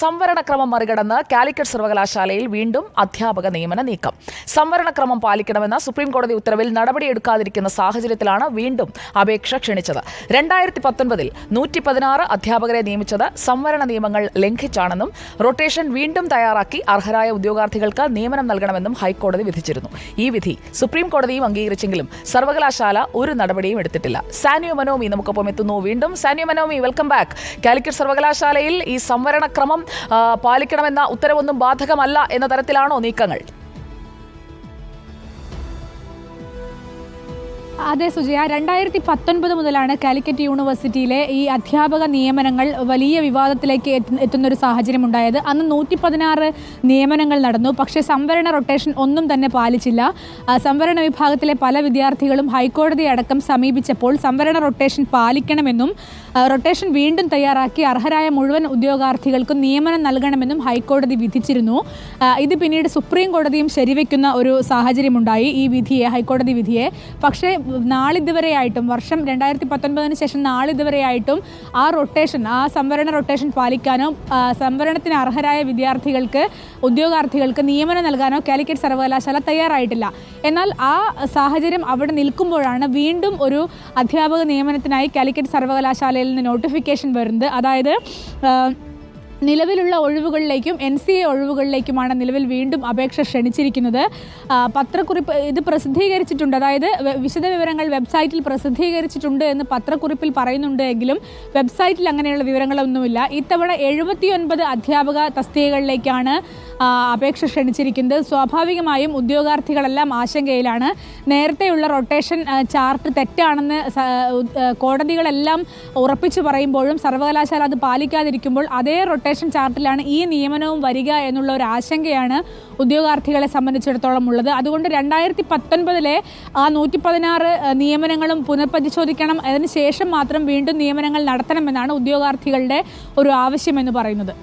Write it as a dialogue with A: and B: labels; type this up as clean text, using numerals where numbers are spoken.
A: സംവരണക്രമം മറികടന്ന് കാലിക്കറ്റ് സർവകലാശാലയിൽ വീണ്ടും അധ്യാപക നിയമന നീക്കം. സംവരണക്രമം പാലിക്കണമെന്ന സുപ്രീം കോടതി ഉത്തരവിൽ നടപടിയെടുക്കാതിരിക്കുന്ന സാഹചര്യത്തിലാണ് വീണ്ടും അപേക്ഷ ക്ഷണിച്ചത്. 2019-ൽ 116 അധ്യാപകരെ നിയമിച്ചത് സംവരണ നിയമങ്ങൾ ലംഘിച്ചാണെന്നും റൊട്ടേഷൻ വീണ്ടും തയ്യാറാക്കി അർഹരായ ഉദ്യോഗാർത്ഥികൾക്ക് നിയമനം നൽകണമെന്നും ഹൈക്കോടതി വിധിച്ചിരുന്നു. ഈ വിധി സുപ്രീം കോടതിയും അംഗീകരിച്ചെങ്കിലും സർവകലാശാല ഒരു നടപടിയും എടുത്തിട്ടില്ല. സാനിയോ മനോമി നമുക്കൊപ്പം എത്തുന്നു. വീണ്ടും സാനിയോ മനോമി, വെൽക്കം ബാക്ക്. കാലിക്കറ്റ് സർവകലാശാലയിൽ ഈ സംവരണക്രമം പാലിക്കണമെന്ന ഉത്തരവൊന്നും ബാധകമല്ല എന്ന തരത്തിലാണോ നീക്കങ്ങൾ?
B: അതെ സുജയ, 2019 മുതലാണ് കാലിക്കറ്റ് യൂണിവേഴ്സിറ്റിയിലെ ഈ അധ്യാപക നിയമനങ്ങൾ വലിയ വിവാദത്തിലേക്ക് എത്തുന്നൊരു സാഹചര്യം ഉണ്ടായത്. അന്ന് 116 നിയമനങ്ങൾ നടന്നു. പക്ഷേ സംവരണ റൊട്ടേഷൻ ഒന്നും തന്നെ പാലിച്ചില്ല. സംവരണ വിഭാഗത്തിലെ പല വിദ്യാർത്ഥികളും ഹൈക്കോടതി അടക്കം സമീപിച്ചപ്പോൾ സംവരണ റൊട്ടേഷൻ പാലിക്കണമെന്നും റൊട്ടേഷൻ വീണ്ടും തയ്യാറാക്കി അർഹരായ മുഴുവൻ ഉദ്യോഗാർത്ഥികൾക്കും നിയമനം നൽകണമെന്നും ഹൈക്കോടതി വിധിച്ചിരുന്നു. ഇത് പിന്നീട് സുപ്രീം കോടതിയും ശരിവെക്കുന്ന ഒരു സാഹചര്യമുണ്ടായി ഈ വിധിയെ, ഹൈക്കോടതി വിധിയെ. പക്ഷേ നാളിതുവരെയായിട്ടും, വർഷം 2019 ശേഷം നാളിതുവരെയായിട്ടും ആ സംവരണ റൊട്ടേഷൻ പാലിക്കാനോ സംവരണത്തിന് അർഹരായ വിദ്യാർത്ഥികൾക്ക്, ഉദ്യോഗാർത്ഥികൾക്ക് നിയമനം നൽകാനോ കാലിക്കറ്റ് സർവകലാശാല തയ്യാറായിട്ടില്ല. എന്നാൽ ആ സാഹചര്യം അവിടെ നിൽക്കുമ്പോഴാണ് വീണ്ടും ഒരു അധ്യാപക നിയമനത്തിനായി കാലിക്കറ്റ് സർവകലാശാലയിൽ നിന്ന് നോട്ടിഫിക്കേഷൻ വരുന്നത്. അതായത് നിലവിലുള്ള ഒഴിവുകളിലേക്കും NCA ഒഴിവുകളിലേക്കുമാണ് നിലവിൽ വീണ്ടും അപേക്ഷ ക്ഷണിച്ചിരിക്കുന്നത്. പത്രക്കുറിപ്പ് ഇത് പ്രസിദ്ധീകരിച്ചിട്ടുണ്ട്. അതായത് വിശദവിവരങ്ങൾ വെബ്സൈറ്റിൽ പ്രസിദ്ധീകരിച്ചിട്ടുണ്ട് എന്ന് പത്രക്കുറിപ്പിൽ പറയുന്നുണ്ട് എങ്കിലും വെബ്സൈറ്റിൽ അങ്ങനെയുള്ള വിവരങ്ങളൊന്നുമില്ല. ഇത്തവണ 79 അധ്യാപക തസ്തികകളിലേക്കാണ് അപേക്ഷ ക്ഷണിച്ചിരിക്കുന്നത്. സ്വാഭാവികമായും ഉദ്യോഗാർത്ഥികളെല്ലാം ആശങ്കയിലാണ്. നേരത്തെയുള്ള റൊട്ടേഷൻ ചാർട്ട് തെറ്റാണെന്ന് കോടതികളെല്ലാം ഉറപ്പിച്ചു പറയുമ്പോഴും സർവകലാശാല അത് പാലിക്കാതിരിക്കുമ്പോൾ അതേ റൊട്ടേഷൻ ചാർട്ടിലാണ് ഈ നിയമനവും വരിക എന്നുള്ള ഒരു ആശങ്കയാണ് ഉദ്യോഗാർത്ഥികളെ സംബന്ധിച്ചിടത്തോളം ഉള്ളത്. അതുകൊണ്ട് 2019-ലെ ആ 116 നിയമനങ്ങളും പുനഃപരിശോധിക്കണം. അതിനുശേഷം മാത്രം വീണ്ടും നിയമനങ്ങൾ നടത്തണമെന്നാണ് ഉദ്യോഗാർത്ഥികളുടെ ഒരു ആവശ്യമെന്ന് പറയുന്നത്.